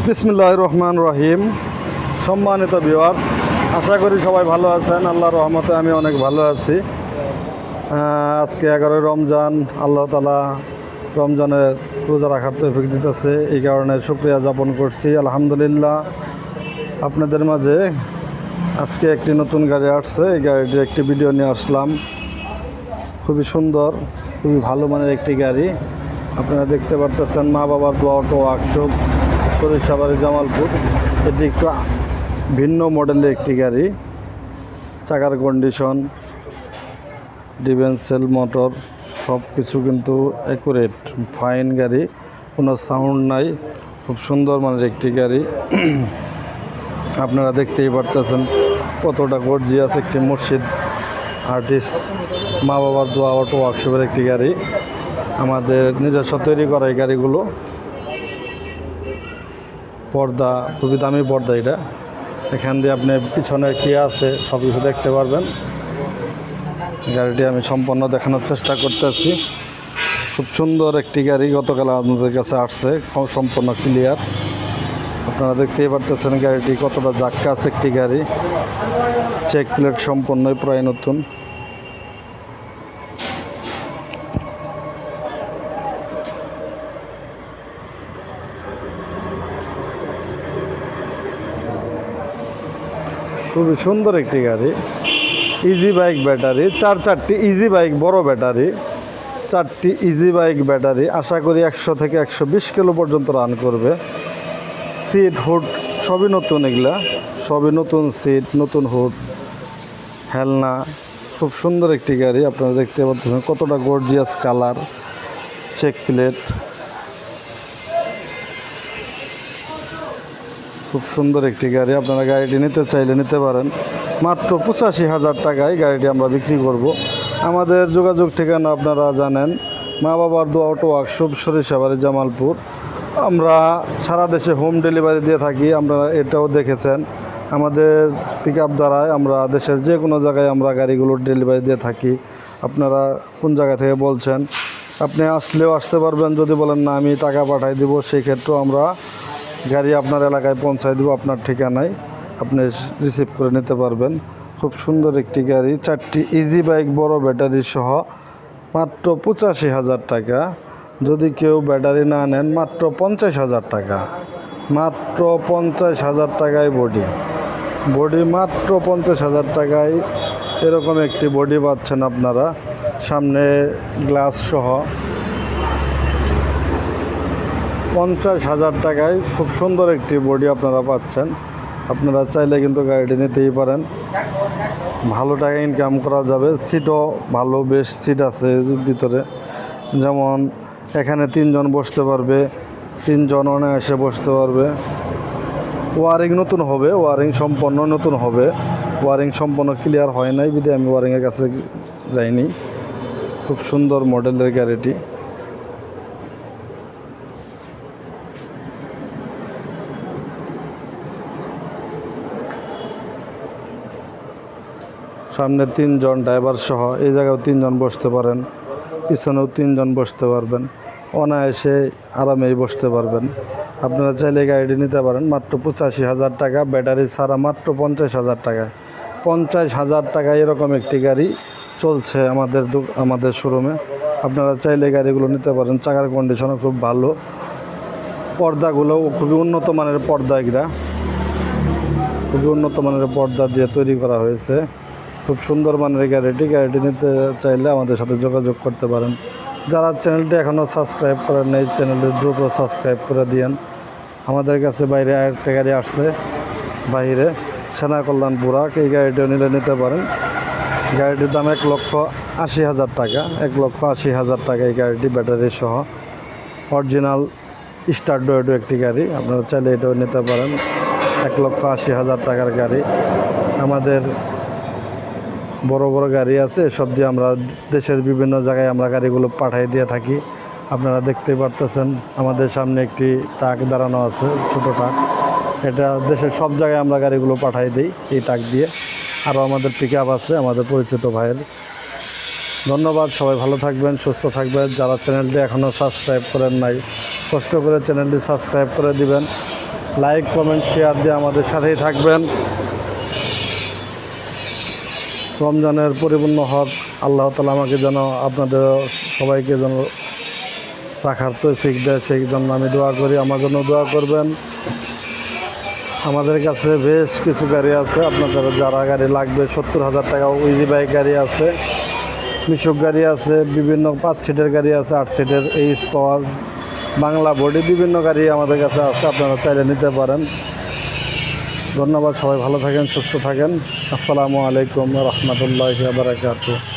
বিসমিল্লাহির রহমানির রহিম। সম্মানিত ভিউয়ার্স, আশা করি সবাই ভালো আছেন। আল্লাহর রহমতে আমি অনেক ভালো আছি। আজকে 11 রমজান, আল্লাহ তাআলা রমজানের রোজা রাখার তৌফিক দিতেছে, এই কারণে শুকরিয়া যাপন করছি আলহামদুলিল্লাহ। আপনাদের মাঝে আজকে একটি নতুন গাড়ি আসছে, এই গাড়িটির একটি ভিডিও নিয়ে আসলাম। খুবই সুন্দর, খুবই ভালো মানের একটি গাড়ি। আপনারা দেখতে পারতেছেন মা বাবার দোয়া অটো ওয়ার্কশপ, সরিষাবাড়ি, জামালপুর। এটি একটু ভিন্ন মডেলের একটি গাড়ি। চাকার কন্ডিশন, ডিফেন্সেল মোটর, সব কিছু কিন্তু অ্যাকুরেট, ফাইন গাড়ি, কোনো সাউন্ড নাই। খুব সুন্দর মানের একটি গাড়ি। আপনারা দেখতেই পারতেছেন কতটা গর্জিয়াস একটি মসজিদ আর্টিস্ট মা বাবার দোয়া অটো ওয়ার্কশপের একটি গাড়ি। আমাদের নিজস্ব তৈরি করা এই গাড়িগুলো। পর্দা, খুবই দামি পর্দা এটা। এখান দিয়ে আপনি পিছনে কী আছে সব কিছু দেখতে পারবেন। গাড়িটি আমি সম্পূর্ণ দেখানোর চেষ্টা করতেছি। খুব সুন্দর একটি গাড়ি, গতকাল আপনাদের কাছে আসছে, সম্পূর্ণ ক্লিয়ার। আপনারা দেখতেই পারতেছেন গাড়িটি কতটা জাক্কাস একটি গাড়ি। চেক প্লেট সম্পূর্ণই প্রায় নতুন। খুবই সুন্দর একটি গাড়ি। ইজি বাইক ব্যাটারি, চারটি ইজি বাইক, বড় ব্যাটারি, 4টি ইজি বাইক ব্যাটারি। আশা করি 100 থেকে 120 কিলো পর্যন্ত রান করবে। সিট হুড সবই নতুন, এগুলা সবই নতুন। সিট নতুন, হুড, হেলনা। খুব সুন্দর একটি গাড়ি। আপনারা দেখতে পাচ্ছেন কতটা গর্জিয়াস কালার, চেক প্লেট। খুব সুন্দর একটি গাড়ি। আপনারা গাড়িটি নিতে চাইলে নিতে পারেন। মাত্র 85,000 টাকায় গাড়িটি আমরা বিক্রি করব। আমাদের যোগাযোগ ঠিকানা আপনারা জানেন, মা বাবার দোয়া অটো ওয়ার্কশপ, সরিষাবাড়ি, জামালপুর। আমরা সারা দেশে হোম ডেলিভারি দিয়ে থাকি। আপনারা এটাও দেখেছেন, আমাদের পিক আপ দ্বারায় আমরা দেশের যে কোনো জায়গায় আমরা গাড়িগুলোর ডেলিভারি দিয়ে থাকি। আপনারা কোন জায়গা থেকে বলছেন, আপনি আসলেও আসতে পারবেন। যদি বলেন না আমি টাকা পাঠাই দেব, সেই ক্ষেত্রেও আমরা গাড়ি আপনার এলাকায় পৌঁছায় দেবো, আপনার ঠিকানায় আপনি রিসিভ করে নিতে পারবেন। খুব সুন্দর একটি গাড়ি, 4টি ইজি বাইক, বড় ব্যাটারি সহ, মাত্র 85,000 টাকা। যদি কেউ ব্যাটারি না নেন, মাত্র 50,000 টাকা। মাত্র 50,000 টাকায় বডি মাত্র 50,000 টাকায় এরকম একটি বডি পাচ্ছেন আপনারা, সামনে গ্লাস সহ। 50,000 টাকায় খুব সুন্দর একটি বডি আপনারা পাচ্ছেন। আপনারা চাইলে কিন্তু গাড়িটি নিতেই পারেন। ভালো টাকা ইনকাম করা যাবে। সিটও ভালো, বেশ সিট আছে ভিতরে। যেমন এখানে 3 জন বসতে পারবে, 3 জন অনায়াসে বসতে পারবে। ওয়ারিং নতুন হবে, ওয়ারিং সম্পূর্ণ নতুন হবে। ওয়ারিং সম্পূর্ণ ক্লিয়ার হয় নাই, বিধে আমি ওয়ারিংয়ের কাছে যাইনি। খুব সুন্দর মডেলের গাড়িটি। সামনে 3 জন ড্রাইভার সহ, এই জায়গায় 3 জন বসতে পারেন, পিছনেও 3 জন বসতে পারবেন। অনায়াসে আরামেই বসতে পারবেন। আপনারা চাইলে গাড়িটি নিতে পারেন মাত্র 85,000 টাকা, ব্যাটারি ছাড়া মাত্র 50,000 টাকায়। 50,000 টাকায় এরকম একটি গাড়ি চলছে আমাদের শোরুমে। আপনারা চাইলে গাড়িগুলো নিতে পারেন। চাকার কন্ডিশনও খুব ভালো, পর্দাগুলোও খুবই উন্নত মানের পর্দা। এগুলা খুবই উন্নত মানের পর্দা দিয়ে তৈরি করা হয়েছে। খুব সুন্দর মানের গাড়িটি নিতে চাইলে আমাদের সাথে যোগাযোগ করতে পারেন। যারা চ্যানেলটি এখনও সাবস্ক্রাইব করেন নাই, চ্যানেলটি দ্রুত সাবস্ক্রাইব করে দিয়েন। আমাদের কাছে বাইরে আরেকটা গাড়ি আসছে, বাইরে সেনা কল্যাণ বুরাক। এই গাড়িটিও নিতে পারেন। গাড়িটির দাম 1,80,000 টাকা। 1,80,000 টাকা এই গাড়িটি, ব্যাটারি সহ, অরিজিনাল স্টার ডয়েটো একটি গাড়ি। আপনারা চাইলে এটাও নিতে পারেন। 1,80,000 টাকার গাড়ি। আমাদের বড় বড় গাড়ি আছে, এসব দিয়ে আমরা দেশের বিভিন্ন জায়গায় আমরা গাড়িগুলো পাঠিয়ে দিয়ে থাকি। আপনারা দেখতে পারতেছেন আমাদের সামনে একটি ট্রাক দাঁড়ানো আছে, ছোট ট্রাক। এটা দেশের সব জায়গায় আমরা গাড়িগুলো পাঠিয়ে দিই এই ট্রাক দিয়ে। আরও আমাদের পিক আপ আছে আমাদের পরিচিত ভাইয়ের। ধন্যবাদ, সবাই ভালো থাকবেন, সুস্থ থাকবেন। যারা চ্যানেলটি এখনও সাবস্ক্রাইব করেন নাই, কষ্ট করে চ্যানেলটি সাবস্ক্রাইব করে দিবেন। লাইক কমেন্ট শেয়ার দিয়ে আমাদের সাথেই থাকবেন। রমজানের পরিপূর্ণ হক আল্লাহ তাআলা আমাকে যেন আপনাদের সবাইকে যেন রাখার তৌফিক দেয়, সেই জন্য আমি দোয়া করি। আমার জন্য দোয়া করবেন। আমাদের কাছে বেশ কিছু গাড়ি আছে, আপনাদের যারা গাড়ি লাগবে 70,000 টাকা ইজি বাইক গাড়ি আছে, মিশুক গাড়ি আছে, বিভিন্ন 5 সিটের গাড়ি আছে, 8 সিটের, এইচ পাওয়ার, বাংলা বডি, বিভিন্ন গাড়ি আমাদের কাছে আছে, আপনারা চাইলে নিতে পারেন। ধন্যবাদ, সবাই ভালো থাকেন, সুস্থ থাকেন। আসসালামু আলাইকুম ওয়া রাহমাতুল্লাহি ওয়া বারাকাতুহু।